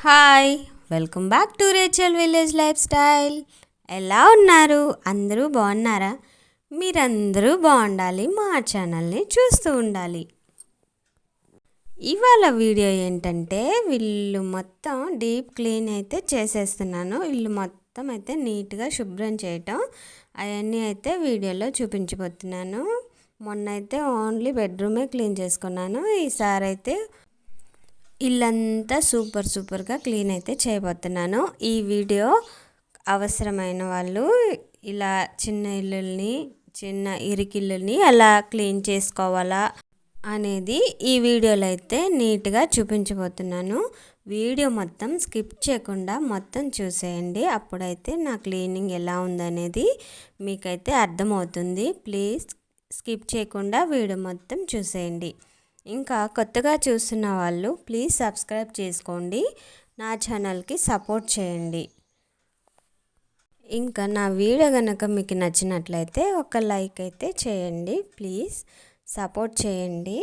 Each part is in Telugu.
Hi, welcome back to Rachel village life style. ఎలా ఉన్నారు? అందరూ బాగున్నారా? మీరందరూ బాగుండాలి, మా ఛానల్ని చూస్తూ ఉండాలి. ఇవాళ వీడియో ఏంటంటే ఇల్లు మొత్తం డీప్ క్లీన్ అయితే చేసేస్తున్నాను. ఇల్లు మొత్తం అయితే నీట్గా శుభ్రం చేయటం అవన్నీ అయితే వీడియోలో చూపించబోతున్నాను. మొన్న అయితే ఓన్లీ బెడ్రూమే క్లీన్ చేసుకున్నాను. ఈసారి అయితే ఇల్లంతా సూపర్గా క్లీన్ అయితే చేయబోతున్నాను. ఈ వీడియో అవసరమైన వాళ్ళు ఇలా చిన్న ఇరికిల్లుని ఎలా క్లీన్ చేసుకోవాలా అనేది ఈ వీడియోలో అయితే నీట్గా చూపించబోతున్నాను. వీడియో మొత్తం స్కిప్ చేయకుండా మొత్తం చూసేయండి. అప్పుడైతే నా క్లీనింగ్ ఎలా ఉందనేది మీకైతే అర్థమవుతుంది. ప్లీజ్ స్కిప్ చేయకుండా వీడియో మొత్తం చూసేయండి. ఇంకా కొత్తగా చూస్తున్న వాళ్ళు ప్లీజ్ సబ్స్క్రైబ్ చేసుకోండి, నా ఛానల్కి సపోర్ట్ చేయండి. ఇంకా నా వీడియో కనుక మీకు నచ్చినట్లయితే ఒక లైక్ అయితే చేయండి, ప్లీజ్ సపోర్ట్ చేయండి.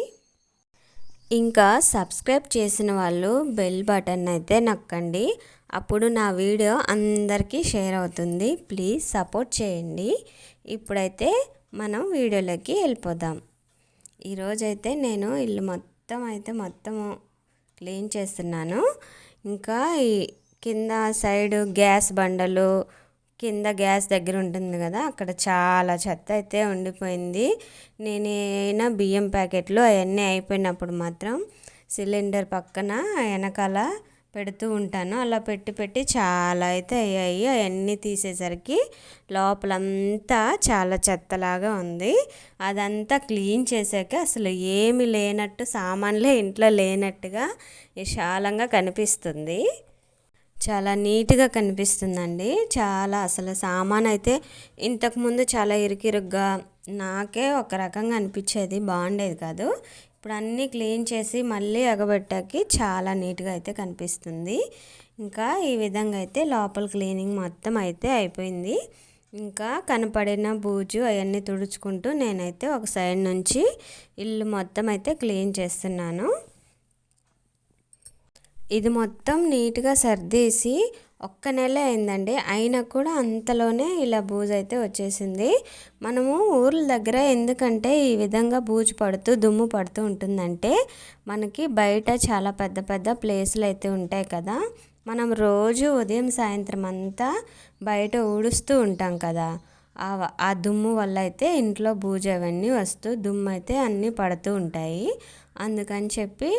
ఇంకా సబ్స్క్రైబ్ చేసిన వాళ్ళు బెల్ బటన్ అయితే నొక్కండి, అప్పుడు నా వీడియో అందరికీ షేర్ అవుతుంది. ప్లీజ్ సపోర్ట్ చేయండి. ఇప్పుడైతే మనం వీడియోలోకి వెళ్ళిపోదాం. ఈరోజైతే నేను ఇల్లు మొత్తం క్లీన్ చేస్తున్నాను. ఇంకా ఈ కింద సైడు గ్యాస్ బండలు, కింద గ్యాస్ దగ్గర ఉంటుంది కదా, అక్కడ చాలా చెత్త అయితే ఉండిపోయింది. నేనైనా బియ్యం ప్యాకెట్లు అవన్నీ అయిపోయినప్పుడు మాత్రం సిలిండర్ పక్కన వెనకాల పెడుతూ ఉంటాను. అలా పెట్టి చాలా అయితే అయ్యాయి. అవన్నీ తీసేసరికి లోపలంతా చాలా చెత్తలాగా ఉంది. అదంతా క్లీన్ చేశాక అసలు ఏమి లేనట్టు, సామాన్లే ఇంట్లో లేనట్టుగా విశాలంగా కనిపిస్తుంది. చాలా నీట్గా కనిపిస్తుందండి. చాలా అసలు సామాన్ అయితే ఇంతకుముందు చాలా ఇరుకిరుగ్గా, నాకే ఒక రకంగా అనిపించేది, బాగుండేది కాదు. ఇప్పుడు అన్నీ క్లీన్ చేసి మళ్ళీ ఎగబెట్టాకి చాలా నీట్గా అయితే కనిపిస్తుంది. ఇంకా ఈ విధంగా అయితే లోపల క్లీనింగ్ మొత్తం అయితే అయిపోయింది. ఇంకా కనపడిన బూజు అవన్నీ తుడుచుకుంటూ నేనైతే ఒక సైడ్ నుంచి ఇల్లు మొత్తం అయితే క్లీన్ చేస్తున్నాను. ఇది మొత్తం నీట్గా సర్దేసి ఒక్క నెల అయిందండి, అయినా కూడా అంతలోనే ఇలా బూజు అయితే వచ్చేసింది. మనము ఊర్ల దగ్గర ఎందుకంటే ఈ విధంగా బూజు పడుతూ దుమ్ము పడుతూ ఉంటుందంటే, మనకి బయట చాలా పెద్ద ప్లేసులు అయితే ఉంటాయి కదా, మనం రోజు ఉదయం సాయంత్రం అంతా బయట ఊడుస్తూ ఉంటాం కదా, ఆ దుమ్ము వల్ల అయితే ఇంట్లో బూజు అవన్నీ వస్తూ దుమ్ము అయితే అన్నీ పడుతూ ఉంటాయి. అందుకని చెప్పి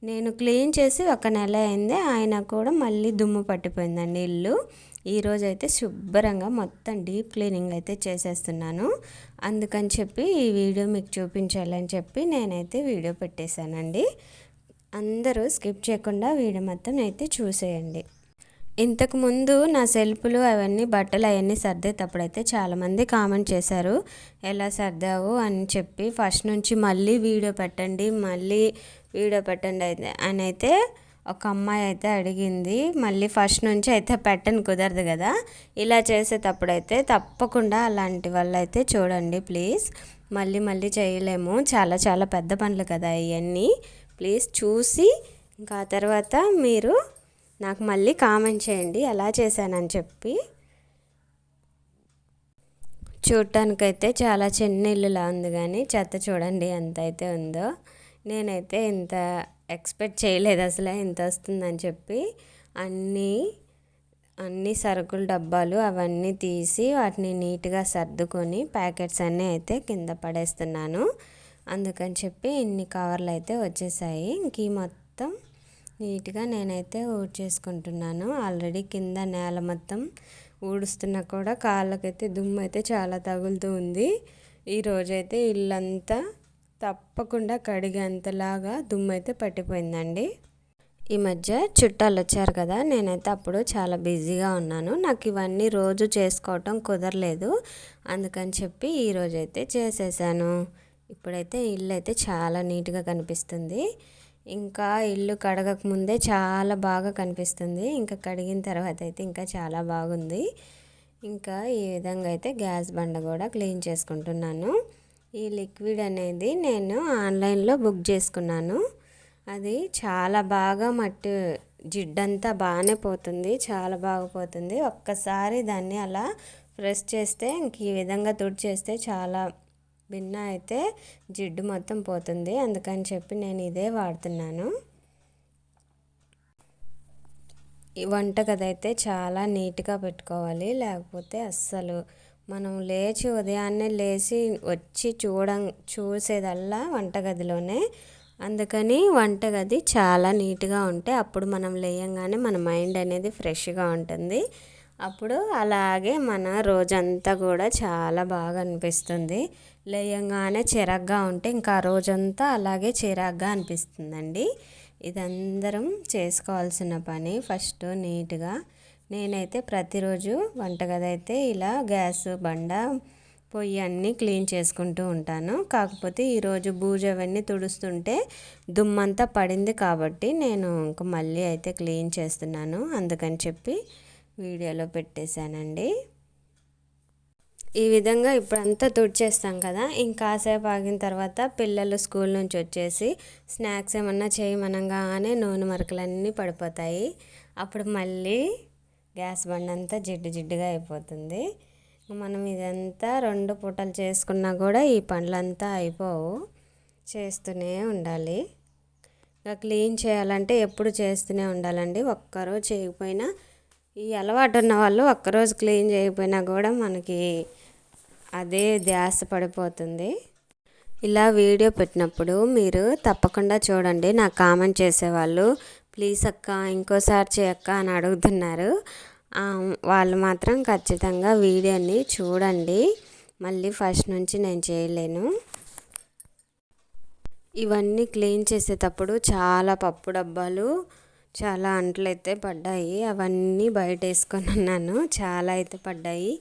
నేను క్లీన్ చేసి ఒక నెల అయింది, ఆయన కూడా మళ్ళీ దుమ్ము పట్టిపోయిందండి ఇల్లు. ఈరోజు అయితే శుభ్రంగా మొత్తం డీప్ క్లీనింగ్ అయితే చేసేస్తున్నాను. అందుకని చెప్పి ఈ వీడియో మీకు చూపించాలని చెప్పి నేనైతే వీడియో పెట్టేశానండి. అందరూ స్కిప్ చేయకుండా వీడియో మొత్తం అయితే చూసేయండి. ఇంతకుముందు నా సెల్ఫ్లు అవన్నీ బట్టలు అవన్నీ సర్దేటప్పుడైతే చాలామంది కామెంట్ చేశారు, ఎలా సర్దావు అని చెప్పి. ఫస్ట్ నుంచి మళ్ళీ వీడియో పెట్టండి అని అయితే ఒక అమ్మాయి అయితే అడిగింది. మళ్ళీ ఫస్ట్ నుంచి అయితే పెట్టని కుదరదు కదా, ఇలా చేసేటప్పుడైతే తప్పకుండా అలాంటి వాళ్ళు అయితే చూడండి ప్లీజ్. మళ్ళీ చేయలేము, చాలా పెద్ద పనులు కదా ఇవన్నీ. ప్లీజ్ చూసి ఇంకా తర్వాత మీరు నాకు మళ్ళీ కామెంట్ చేయండి ఎలా చేశానని చెప్పి. చూడటానికైతే చాలా చిన్న ఇల్లులా ఉంది, కానీ చెత్త చూడండి ఎంత అయితే ఉందో. నేనైతే ఇంత ఎక్స్పెక్ట్ చేయలేదు అసలు ఇంత వస్తుందని చెప్పి. అన్ని సరుకుల డబ్బాలు అవన్నీ తీసి వాటిని నీట్గా సర్దుకొని ప్యాకెట్స్ అన్నీ అయితే కింద పడేస్తున్నాను. అందుకని చెప్పి ఇన్ని కవర్లు అయితే వచ్చేసాయి. ఇంక మొత్తం నీట్గా నేనైతే ఊడ్చేసుకుంటున్నాను. ఆల్రెడీ కింద నేల మొత్తం ఊడుస్తున్నా కూడా కాళ్ళకైతే దుమ్ము అయితే చాలా తగులుతూ ఉంది. ఈరోజైతే ఇల్లంతా తప్పకుండా కడిగేంతలాగా దుమ్ము అయితే పట్టిపోయిందండి. ఈ మధ్య చుట్టాలు వచ్చారు కదా, నేనైతే అప్పుడు చాలా బిజీగా ఉన్నాను. నాకు ఇవన్నీ రోజు చేసుకోవటం కుదరలేదు. అందుకని చెప్పి ఈరోజైతే చేసేసాను. ఇప్పుడైతే ఇల్లు అయితే చాలా నీట్గా కనిపిస్తుంది. ఇంకా ఇల్లు కడగక ముందే చాలా బాగా కనిపిస్తుంది, ఇంకా కడిగిన తర్వాత అయితే ఇంకా చాలా బాగుంది. ఇంకా ఈ విధంగా అయితే గ్యాస్ బండ కూడా క్లీన్ చేసుకుంటున్నాను. ఈ లిక్విడ్ అనేది నేను ఆన్లైన్లో బుక్ చేసుకున్నాను. అది చాలా బాగా జిడ్డంతా బాగానే పోతుంది, చాలా బాగా పోతుంది. ఒక్కసారి దాన్ని అలా ప్రెస్ చేస్తే ఇంక ఈ విధంగా తుడిచేస్తే చాలా భిన్న అయితే జిడ్డు మొత్తం పోతుంది. అందుకని చెప్పి నేను ఇదే వాడుతున్నాను. ఈ వంటగది అయితే చాలా నీట్గా పెట్టుకోవాలి, లేకపోతే అస్సలు మనం లేచి ఉదయాన్నే లేచి వచ్చి చూసేదల్లా వంటగదిలోనే. అందుకని వంటగది చాలా నీట్గా ఉంటే అప్పుడు మనం లేయంగానే మన మైండ్ అనేది ఫ్రెష్గా ఉంటుంది. అప్పుడు అలాగే మన రోజంతా కూడా చాలా బాగా అనిపిస్తుంది. లేయంగానే చిరాగ్గా ఉంటే ఇంకా ఆ రోజంతా అలాగే చిరాగ్గా అనిపిస్తుందండి. ఇదందరం చేసుకోవాల్సిన పని. ఫస్ట్ నీట్గా నేనైతే ప్రతిరోజు వంటగది అయితే ఇలా గ్యాస్ బండ పొయ్యి అన్నీ క్లీన్ చేసుకుంటూ ఉంటాను. కాకపోతే ఈరోజు బూజు అవన్నీ తుడుస్తుంటే దుమ్మంతా పడింది కాబట్టి నేను ఇంక మళ్ళీ అయితే క్లీన్ చేస్తున్నాను. అందుకని చెప్పి వీడియోలో పెట్టేశానండి. ఈ విధంగా ఇప్పుడంతా తుడిచేస్తాం కదా, ఇంకాసేపు ఆగిన తర్వాత పిల్లలు స్కూల్ నుంచి వచ్చేసి స్నాక్స్ ఏమన్నా చేయమనగానే నూనె మరకలన్నీ పడిపోతాయి. అప్పుడు మళ్ళీ గ్యాస్ బండ అంతా జిడ్డుగా అయిపోతుంది. మనం ఇదంతా 2 పూటలు చేసుకున్నా కూడా ఈ పనులంతా అయిపోవు, చేస్తూనే ఉండాలి. ఇంకా క్లీన్ చేయాలంటే ఎప్పుడు చేస్తూనే ఉండాలండి. ఒక్కరోజు చేయకపోయినా, ఈ అలవాటు ఉన్న వాళ్ళు ఒక్కరోజు క్లీన్ చేయకపోయినా కూడా మనకి అదే ధ్యాస పడిపోతుంది. ఇలా వీడియో పెట్టినప్పుడు మీరు తప్పకుండా చూడండి. నాకు కామెంట్ చేసేవాళ్ళు ప్లీజ్ అక్క ఇంకోసారి చేయక్క అని అడుగుతున్నారు. వాళ్ళు మాత్రం ఖచ్చితంగా వీడియోని చూడండి. మళ్ళీ ఫస్ట్ నుంచి నేను చేయలేను. ఇవన్నీ క్లీన్ చేసేటప్పుడు చాలా పప్పు డబ్బాలు, చాలా అంట్లయితే పడ్డాయి. అవన్నీ బయట వేసుకొని ఉన్నాను, చాలా అయితే పడ్డాయి.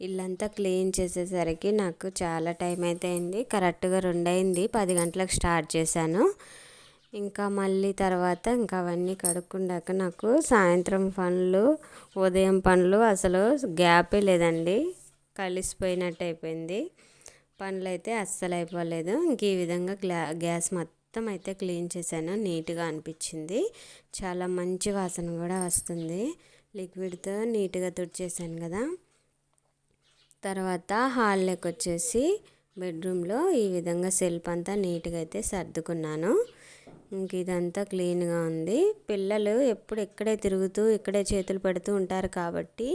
ఇల్లంతా క్లీన్ చేసేసరికి నాకు చాలా టైం అయితే అయింది. కరెక్ట్గా 2 అయింది. 10 గంటలకు స్టార్ట్ చేశాను. ఇంకా మళ్ళీ తర్వాత ఇంకా అవన్నీ కడుక్కుండాక నాకు సాయంత్రం పనులు, ఉదయం పనులు అసలు గ్యాపే లేదండి. కలిసిపోయినట్టు అయిపోయింది. పనులు అయితే అస్సలు అయిపోలేదు. ఇంక ఈ విధంగా గ్యాస్ మొత్తం అయితే క్లీన్ చేశాను. నీట్గా అనిపించింది. చాలా మంచి వాసన కూడా వస్తుంది. లిక్విడ్తో నీట్గా తుడిచేసాను కదా. తర్వాత హాల్లోకి వచ్చేసి బెడ్రూమ్లో ఈ విధంగా సెల్ఫ్ అంతా నీట్గా అయితే సర్దుకున్నాను. ఇంక ఇదంతా క్లీన్గా ఉంది. పిల్లలు ఎప్పుడు ఇక్కడే తిరుగుతూ ఇక్కడే చేతులు పెడుతూ ఉంటారు కాబట్టి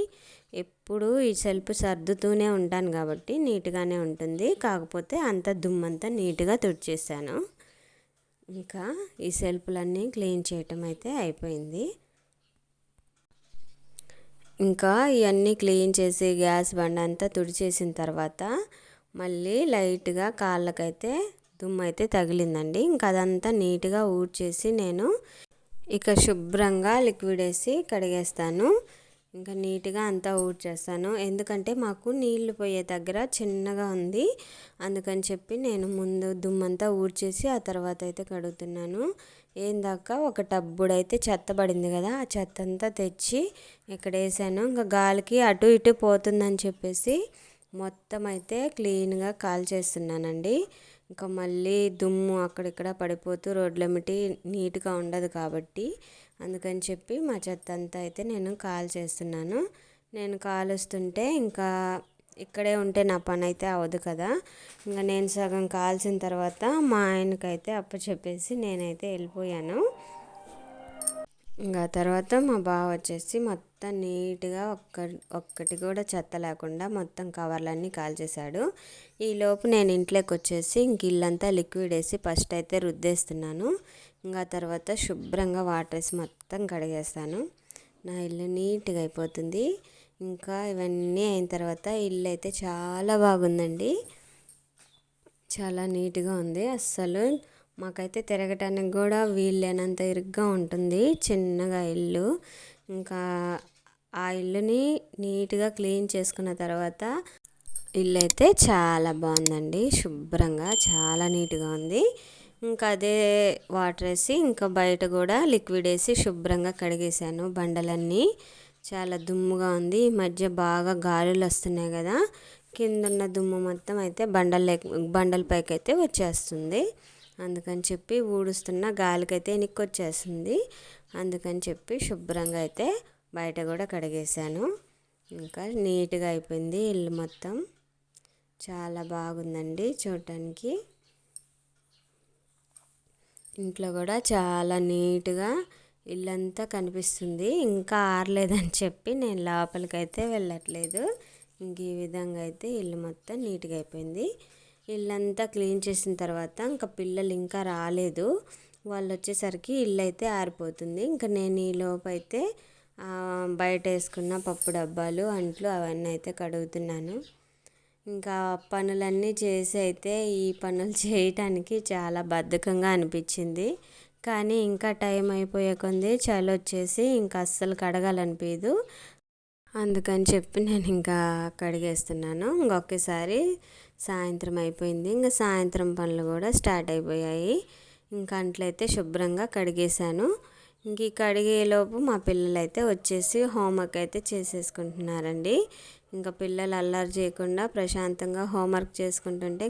ఎప్పుడు ఈ సెల్ఫ్ సర్దుతూనే ఉంటాను కాబట్టి నీట్గానే ఉంటుంది. కాకపోతే అంత దుమ్మంతా నీట్గా తుడిచేసాను. ఇంకా ఈ సెల్ఫ్లన్నీ క్లీన్ చేయటం అయితే అయిపోయింది. ఇంకా ఇవన్నీ క్లీన్ చేసి గ్యాస్ బండ అంతా తుడిచేసిన తర్వాత మళ్ళీ లైట్గా కాళ్ళకైతే దుమ్ము అయితే తగిలిందండి. ఇంకా అదంతా నీట్గా ఊడ్చేసి నేను ఇక శుభ్రంగా లిక్విడ్ వేసి కడిగేస్తాను. ఇంకా నీట్గా అంతా ఊడ్చేస్తాను. ఎందుకంటే మాకు నీళ్లు పోయే దగ్గర చిన్నగా ఉంది. అందుకని చెప్పి నేను ముందు దుమ్మంతా ఊడ్చేసి ఆ తర్వాత అయితే కడుగుతున్నాను. ఏందాక ఒక టబ్బుడైతే చెత్త పడింది కదా, ఆ చెత్త అంతా తెచ్చి ఇక్కడ వేసాను. ఇంకా గాలికి అటు ఇటు పోతుందని చెప్పేసి మొత్తం అయితే క్లీన్గా కాల్చేస్తున్నానండి. ఇంకా మళ్ళీ దుమ్ము అక్కడిక్కడ పడిపోతూ రోడ్లెమిటి నీట్గా ఉండదు కాబట్టి అందుకని చెప్పి మా చెత్త అంతా అయితే నేను కాల్చేస్తున్నాను. నేను కాలుస్తుంటే ఇంకా ఇక్కడే ఉంటే నా పని అయితే అవ్వదు కదా. ఇంకా నేను సగం కాల్చిన తర్వాత మా ఆయనకైతే అప్పచెప్పేసి నేనైతే వెళ్ళిపోయాను. ఇంకా తర్వాత మా బావ వచ్చేసి మొత్తం నీట్గా ఒక్కటి కూడా చెత్త లేకుండా మొత్తం కవర్లన్నీ కాల్చేశాడు. ఈలోపు నేను ఇంట్లోకి వచ్చేసి ఇంక ఇల్లంతా లిక్విడ్ వేసి ఫస్ట్ అయితే రుద్దేస్తున్నాను. ఇంకా తర్వాత శుభ్రంగా వాటర్ వేసి మొత్తం కడిగేస్తాను. నా ఇల్లు నీట్గా అయిపోతుంది. ఇంకా ఇవన్నీ అయిన తర్వాత ఇల్లు అయితే చాలా బాగుందండి. చాలా నీట్గా ఉంది. అస్సలు మాకైతే తిరగటానికి కూడా వీల్లేనంత ఇరుగ్గా ఉంటుంది చిన్నగా ఇల్లు. ఇంకా ఆ ఇల్లుని నీట్గా క్లీన్ చేసుకున్న తర్వాత ఇల్లు అయితే చాలా బాగుందండి. శుభ్రంగా చాలా నీట్గా ఉంది. ఇంకా అదే వాటర్ వేసి ఇంకా బయట కూడా లిక్విడ్ వేసి శుభ్రంగా కడిగేసాను. బండలన్నీ చాలా దుమ్ముగా ఉంది. ఈ మధ్య బాగా గాలులు వస్తున్నాయి కదా, కింద ఉన్న దుమ్ము మొత్తం అయితే బండల పైకి అయితే వచ్చేస్తుంది. అందుకని చెప్పి ఊడుస్తున్న గాలికైతే ఎనిక్కొచ్చేస్తుంది. అందుకని చెప్పి శుభ్రంగా అయితే బయట కూడా కడిగేశాను. ఇంకా నీట్గా అయిపోయింది ఇల్లు మొత్తం. చాలా బాగుందండి చూడటానికి. ఇంట్లో కూడా చాలా నీట్గా ఇల్లంతా కనిపిస్తుంది. ఇంకా ఆరలేదని చెప్పి నేను లోపలికైతే వెళ్ళట్లేదు. ఇంక ఈ విధంగా అయితే ఇల్లు మొత్తం నీట్గా అయిపోయింది. ఇల్లంతా క్లీన్ చేసిన తర్వాత ఇంకా పిల్లలు ఇంకా రాలేదు. వాళ్ళు వచ్చేసరికి ఇల్లు అయితే ఆరిపోతుంది. ఇంకా నేను ఈ లోపు అయితే బయట వేసుకున్న పప్పు డబ్బాలు అంట్లు అవన్నీ అయితే కడుగుతున్నాను. ఇంకా పనులన్నీ చేసి అయితే ఈ పనులు చేయటానికి చాలా బద్ధకంగా అనిపించింది. కానీ ఇంకా టైం అయిపోయే కొంది చలి వచ్చేసి ఇంకా అస్సలు కడగాలనిపించదు. అందుకని చెప్పి నేను ఇంకా కడిగేస్తున్నాను. ఇంకొకసారి సాయంత్రం అయిపోయింది. ఇంకా సాయంత్రం పనులు కూడా స్టార్ట్ అయిపోయాయి. ఇంకా అంట్లయితే శుభ్రంగా కడిగేశాను. ఇంక ఈ కడిగేలోపు మా పిల్లలు అయితే వచ్చేసి హోంవర్క్ అయితే చేసేసుకుంటున్నారండి. ఇంకా పిల్లలు అల్లరి చేయకుండా ప్రశాంతంగా హోంవర్క్ చేసుకుంటుంటే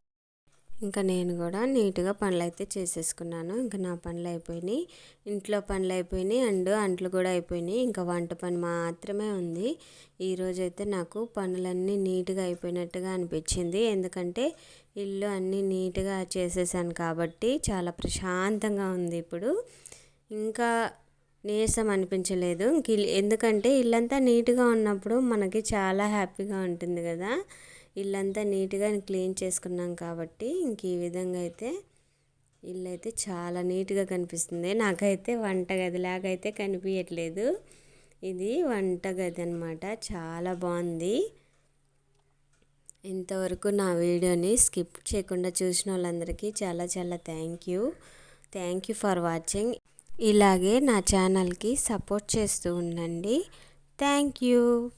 ఇంకా నేను కూడా నీట్గా పనులు అయితే చేసేసుకున్నాను. ఇంకా నా పనులు అయిపోయినాయి, ఇంట్లో పనులు అయిపోయినాయి అండ్ అంట్లు కూడా అయిపోయినాయి. ఇంకా వంట పని మాత్రమే ఉంది. ఈరోజైతే నాకు పనులన్నీ నీట్గా అయిపోయినట్టుగా అనిపించింది. ఎందుకంటే ఇల్లు అన్నీ నీట్గా చేసేసాను కాబట్టి చాలా ప్రశాంతంగా ఉంది ఇప్పుడు. ఇంకా నీరసం అనిపించలేదు. ఎందుకంటే ఇల్లంతా నీట్గా ఉన్నప్పుడు మనకి చాలా హ్యాపీగా ఉంటుంది కదా. ఇల్లంతా నీట్గా క్లీన్ చేసుకున్నాం కాబట్టి ఇంక ఈ విధంగా అయితే ఇల్లు అయితే చాలా నీట్గా కనిపిస్తుంది. నాకైతే వంటగదిలాగా అయితే కనిపించట్లేదు. ఇది వంటగది అన్నమాట. చాలా బాగుంది. ఇంతవరకు నా వీడియోని స్కిప్ చేయకుండా చూసిన వాళ్ళందరికీ చాలా చాలా థ్యాంక్ యూ ఫర్ వాచింగ్. ఇలాగే నా ఛానల్కి సపోర్ట్ చేస్తూ ఉండండి. Thank you.